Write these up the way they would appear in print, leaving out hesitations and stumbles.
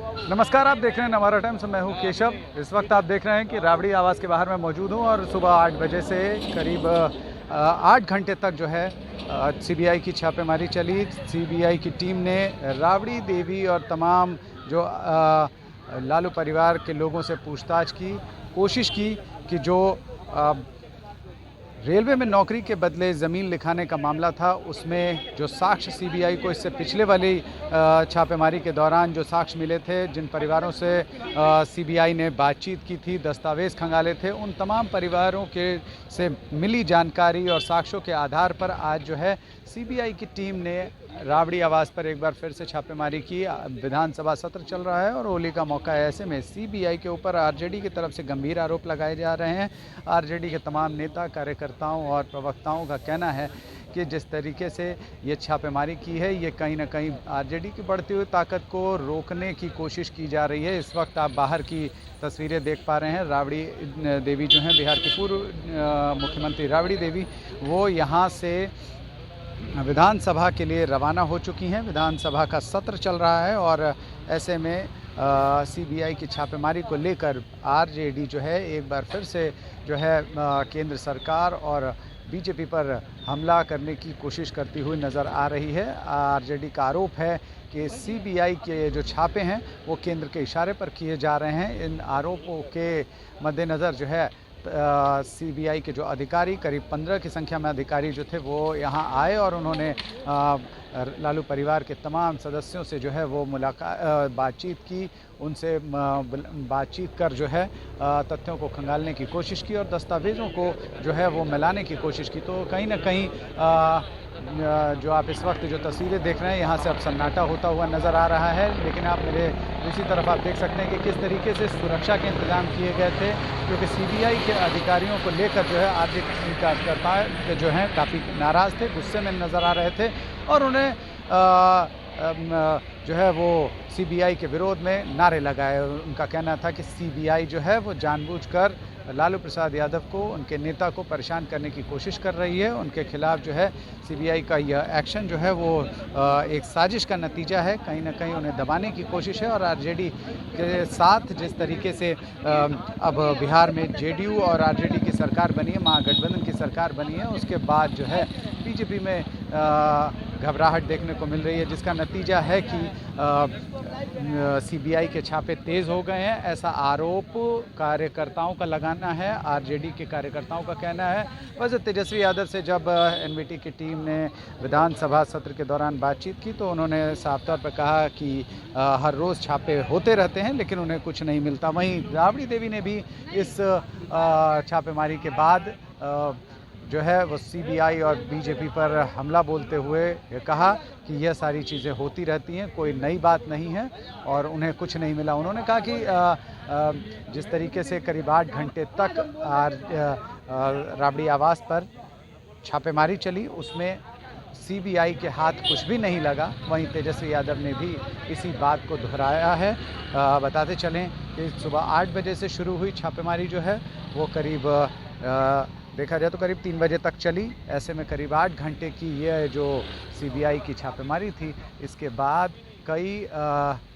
नमस्कार, आप देख रहे हैं नवारा टाइम्स। मैं हूं केशव। इस वक्त आप देख रहे हैं कि राबड़ी आवास के बाहर मैं मौजूद हूं और सुबह 8 बजे से करीब 8 घंटे तक जो है सीबीआई की छापेमारी चली। सीबीआई की टीम ने राबड़ी देवी और तमाम जो लालू परिवार के लोगों से पूछताछ की, कोशिश की कि जो रेलवे में नौकरी के बदले ज़मीन लिखाने का मामला था, उसमें जो साक्ष्य सीबीआई को इससे पिछले वाली छापेमारी के दौरान जो साक्ष्य मिले थे, जिन परिवारों से सीबीआई ने बातचीत की थी, दस्तावेज़ खंगाले थे, उन तमाम परिवारों के से मिली जानकारी और साक्ष्यों के आधार पर आज जो है सीबीआई की टीम ने राबड़ी आवास पर एक बार फिर से छापेमारी की। विधानसभा सत्र चल रहा है और होली का मौका है। ऐसे में सीबीआई के ऊपर आरजेडी की तरफ से गंभीर आरोप लगाए जा रहे हैं। आरजेडी के तमाम नेता, कार्यकर्ताओं और प्रवक्ताओं का कहना है कि जिस तरीके से ये छापेमारी की है, ये कहीं ना कहीं आरजेडी की बढ़ती हुई ताकत को रोकने की कोशिश की जा रही है। इस वक्त आप बाहर की तस्वीरें देख पा रहे हैं। राबड़ी देवी जो हैं, बिहार की पूर्व मुख्यमंत्री राबड़ी देवी, वो यहाँ से विधानसभा के लिए रवाना हो चुकी हैं। विधानसभा का सत्र चल रहा है और ऐसे में सीबीआई की छापेमारी को लेकर आरजेडी जो है एक बार फिर से जो है केंद्र सरकार और बीजेपी पर हमला करने की कोशिश करती हुई नज़र आ रही है। आरजेडी का आरोप है कि सीबीआई के जो छापे हैं वो केंद्र के इशारे पर किए जा रहे हैं। इन आरोपों के मद्देनज़र जो है सीबीआई के जो अधिकारी, करीब 15 की संख्या में अधिकारी जो थे, वो यहाँ आए और उन्होंने लालू परिवार के तमाम सदस्यों से जो है वो बातचीत की। उनसे बातचीत कर जो है तथ्यों को खंगालने की कोशिश की और दस्तावेज़ों को जो है वो मिलाने की कोशिश की। तो कहीं ना कहीं जो आप इस वक्त जो तस्वीरें देख रहे हैं, यहाँ से अब सन्नाटा होता हुआ नज़र आ रहा है। लेकिन आप मेरे दूसरी तरफ आप देख सकते हैं कि किस तरीके से सुरक्षा के इंतजाम किए गए थे, क्योंकि सीबीआई के अधिकारियों को लेकर जो है आरजेडी कार्यकर्ता जो हैं काफ़ी नाराज़ थे, गुस्से में नज़र आ रहे थे और उन्हें जो है वो सीबीआई के विरोध में नारे लगाए। उनका कहना था कि सीबीआई जो है वो जानबूझकर लालू प्रसाद यादव को, उनके नेता को परेशान करने की कोशिश कर रही है। उनके खिलाफ जो है सीबीआई का यह एक्शन जो है वो एक साजिश का नतीजा है। कहीं ना कहीं उन्हें दबाने की कोशिश है और आरजेडी के साथ जिस तरीके से अब बिहार में जेडीयू और आरजेडी की सरकार बनी है, महागठबंधन की सरकार बनी है, उसके बाद जो है बीजेपी में घबराहट देखने को मिल रही है, जिसका नतीजा है कि सीबीआई के छापे तेज़ हो गए हैं, ऐसा आरोप कार्यकर्ताओं का लगाना है। आरजेडी के कार्यकर्ताओं का कहना है। वैसे तेजस्वी यादव से जब एनवीटी की टीम ने विधानसभा सत्र के दौरान बातचीत की तो उन्होंने साफ तौर पर कहा कि हर रोज़ छापे होते रहते हैं लेकिन उन्हें कुछ नहीं मिलता। वहीं राबड़ी देवी ने भी इस छापेमारी के बाद जो है वो सीबीआई और बीजेपी पर हमला बोलते हुए कहा कि यह सारी चीज़ें होती रहती हैं, कोई नई बात नहीं है और उन्हें कुछ नहीं मिला। उन्होंने कहा कि जिस तरीके से करीब 8 घंटे तक राबड़ी आवास पर छापेमारी चली, उसमें सीबीआई के हाथ कुछ भी नहीं लगा। वहीं तेजस्वी यादव ने भी इसी बात को दोहराया है। बताते चलें कि सुबह 8 बजे से शुरू हुई छापेमारी जो है वो करीब देखा जाए तो करीब 3 बजे तक चली। ऐसे में करीब 8 घंटे की ये जो सीबीआई की छापेमारी थी, इसके बाद कई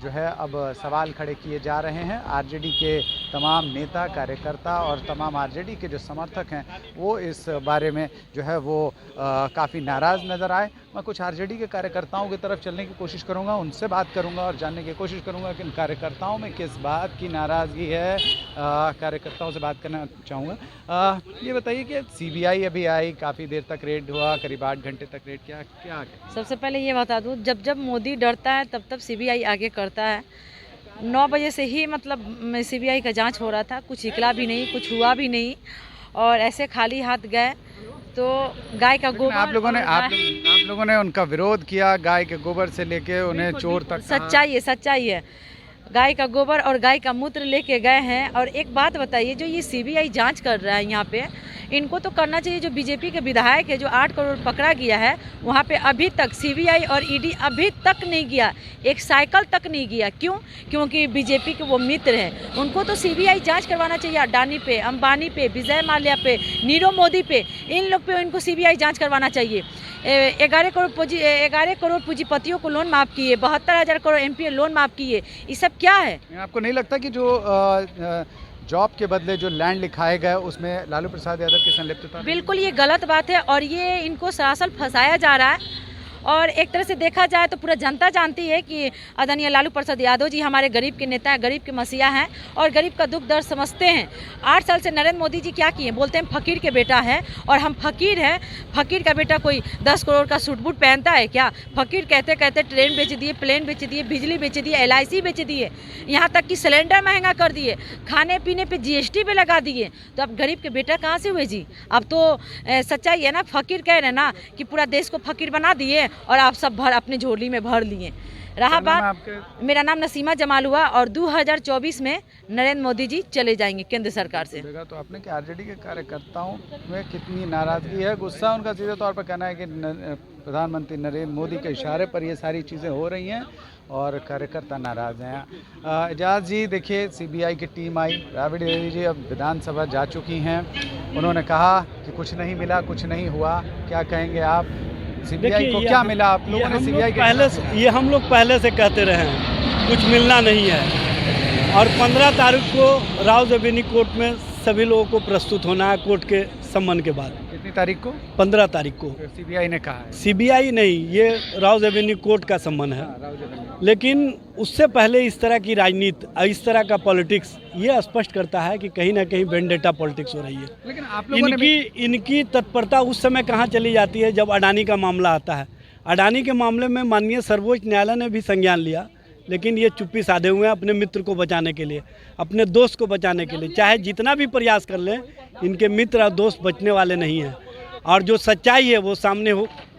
जो है अब सवाल खड़े किए जा रहे हैं। आरजेडी के तमाम नेता, कार्यकर्ता और तमाम आरजेडी के जो समर्थक हैं वो इस बारे में जो है वो काफ़ी नाराज़ नज़र आए। मैं कुछ आरजेडी के कार्यकर्ताओं की तरफ चलने की कोशिश करूंगा, उनसे बात करूंगा और जानने की कोशिश करूंगा कि इन कार्यकर्ताओं में किस बात की नाराज़गी है। कार्यकर्ताओं से बात करना चाहूँगा। ये बताइए कि सीबीआई अभी आई, काफ़ी देर तक रेड हुआ, करीब 8 घंटे तक रेड, क्या सबसे पहले ये बता दूँ, जब मोदी डरता है तब सीबीआई आगे करता है। 9 बजे से ही मतलब सीबीआई का जांच हो रहा था, कुछ निकला भी नहीं, कुछ हुआ भी नहीं और ऐसे खाली हाथ गए तो गाय का गोबर। आप लोगों ने उनका विरोध किया, गाय के गोबर से लेके उन्हें चोर तक। सच्चाई है। गाय का गोबर और गाय का मूत्र लेके गए हैं। और एक बात बताइए, जो ये सीबीआई जांच कर रहा है यहाँ पे, इनको तो करना चाहिए। जो बीजेपी के विधायक है जो 8 करोड़ पकड़ा गया है, वहाँ पे अभी तक सीबीआई और ईडी अभी तक नहीं गया, एक साइकिल तक नहीं गया। क्यों? क्योंकि बीजेपी के वो मित्र हैं। उनको तो सीबीआई जांच करवाना चाहिए, अडानी पे, अंबानी पे, विजय माल्या पे, नीरव मोदी पे, इन लोग पे इनको सीबीआई जांच करवाना चाहिए। 11 करोड़ पूंजीपतियों को लोन माफ़ किए, 72,000 करोड़ एमपीए लोन माफ़ किए। ये सब क्या है? आपको नहीं लगता कि जो जॉब के बदले जो लैंड लिखाए गए उसमें लालू प्रसाद यादव की संलिप्तता? बिल्कुल ये गलत बात है और ये इनको सरासर फंसाया जा रहा है। और एक तरह से देखा जाए तो पूरा जनता जानती है कि आदरणीय लालू प्रसाद यादव जी हमारे गरीब के नेता हैं, गरीब के मसीहा हैं और गरीब का दुख दर्द समझते हैं। 8 साल से नरेंद्र मोदी जी क्या किए? बोलते हैं फकीर के बेटा है और हम फकीर हैं। फकीर का बेटा कोई 10 करोड़ का सूट बूट पहनता है क्या? फकीर कहते कहते ट्रेन बेच दिए, प्लेन बेच दिए, बिजली बेच दिए, LIC बेच दिए, यहाँ तक कि सिलेंडर महंगा कर दिए, खाने पीने पे GST पे लगा दिए। तो अब गरीब के बेटा कहाँ से हुए जी? अब तो सच्चाई है ना, फकीर कह रहे हैं ना कि पूरा देश को फकीर बना दिए और आप सब भर अपनी झोली में भर लिए। रहा बात, मेरा नाम नसीमा जमाल हुआ और 2024 में नरेंद्र मोदी जी चले जाएंगे केंद्र सरकार से। तो आपने कि आरजेडी के कार्यकर्ताओं में कितनी नाराजगी है, गुस्सा उनका सीधे तौर पर कहना है कि प्रधानमंत्री नरेंद्र मोदी के इशारे पर ये सारी चीज़ें हो रही हैं और कार्यकर्ता नाराज हैं। एजाज जी, देखिए सीबीआई की टीम आई, राबड़ी देवी जी अब विधानसभा जा चुकी हैं, उन्होंने कहा कि कुछ नहीं मिला, कुछ नहीं हुआ, क्या कहेंगे आप? सीबीआई को क्या मिला? आप लोगों ने सीबीआई के ये हम लोग पहले से कहते रहे हैं, कुछ मिलना नहीं है। और 15 तारीख को राउज एवेन्यू कोर्ट में सभी लोगों को प्रस्तुत होना है कोर्ट के सम्मन के बाद। कितनी तारीख को? 15 तारीख को। सीबीआई ने कहा है। सीबीआई नहीं, ये राउज एवेन्यू कोर्ट का सम्मन है। लेकिन उससे पहले इस तरह की राजनीति, इस तरह का पॉलिटिक्स, ये स्पष्ट करता है कि कहीं ना कहीं वेंडेटा पॉलिटिक्स हो रही है। लेकिन आप लोगों ने इनकी तत्परता उस समय कहाँ चली जाती है जब अडानी का मामला आता है। अडानी के मामले में माननीय सर्वोच्च न्यायालय ने भी संज्ञान लिया, लेकिन ये चुप्पी साधे हुए हैं अपने मित्र को बचाने के लिए, अपने दोस्त को बचाने के लिए। चाहे जितना भी प्रयास कर लें, इनके मित्र और दोस्त बचने वाले नहीं हैं। और जो सच्चाई है वो सामने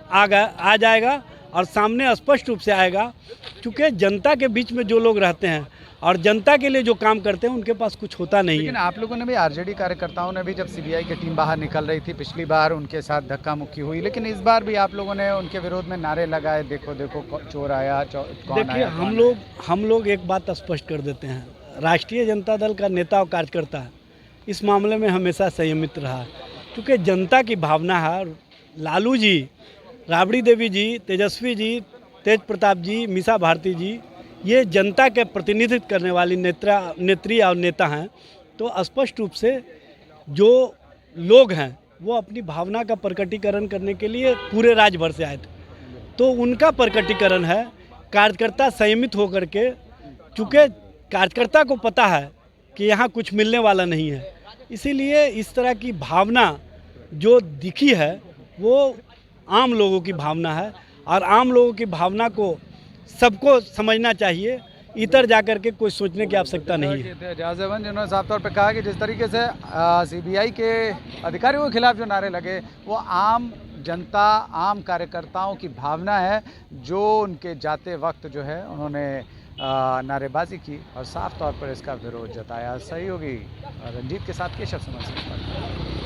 आ जाएगा और सामने स्पष्ट रूप से आएगा। क्योंकि जनता के बीच में जो लोग रहते हैं और जनता के लिए जो काम करते हैं उनके पास कुछ होता नहीं है। लेकिन आप लोगों ने भी, आरजेडी कार्यकर्ताओं ने भी, जब सीबीआई की टीम बाहर निकल रही थी पिछली बार, उनके साथ धक्का मुक्की हुई, लेकिन इस बार भी आप लोगों ने उनके विरोध में नारे लगाए, देखो देखो चोर आया, कौन आया? हम लोग एक बात स्पष्ट कर देते हैं, राष्ट्रीय जनता दल का नेता और कार्यकर्ता इस मामले में हमेशा संयमित रहा, क्योंकि जनता की भावना है। लालू जी, राबड़ी देवी जी, तेजस्वी जी, तेज प्रताप जी, मीसा भारती जी, ये जनता के प्रतिनिधित्व करने वाली नेत्री और नेता हैं। तो स्पष्ट रूप से जो लोग हैं वो अपनी भावना का प्रकटीकरण करने के लिए पूरे राज्य भर से आए थे, तो उनका प्रकटीकरण है। कार्यकर्ता संयमित होकर के, चूँकि कार्यकर्ता को पता है कि यहाँ कुछ मिलने वाला नहीं है, इसीलिए इस तरह की भावना जो दिखी है वो आम लोगों की भावना है और आम लोगों की भावना को सबको समझना चाहिए, इतर जाकर के कोई सोचने की आवश्यकता नहीं है। जाजवन जिन्होंने साफ तौर पर कहा कि जिस तरीके से सीबीआई के अधिकारियों के खिलाफ जो नारे लगे वो आम जनता, आम कार्यकर्ताओं की भावना है, जो उनके जाते वक्त जो है उन्होंने नारेबाजी की और साफ तौर पर इसका विरोध जताया। सहयोगी रंजीत के साथ केशव सुमन सिंह।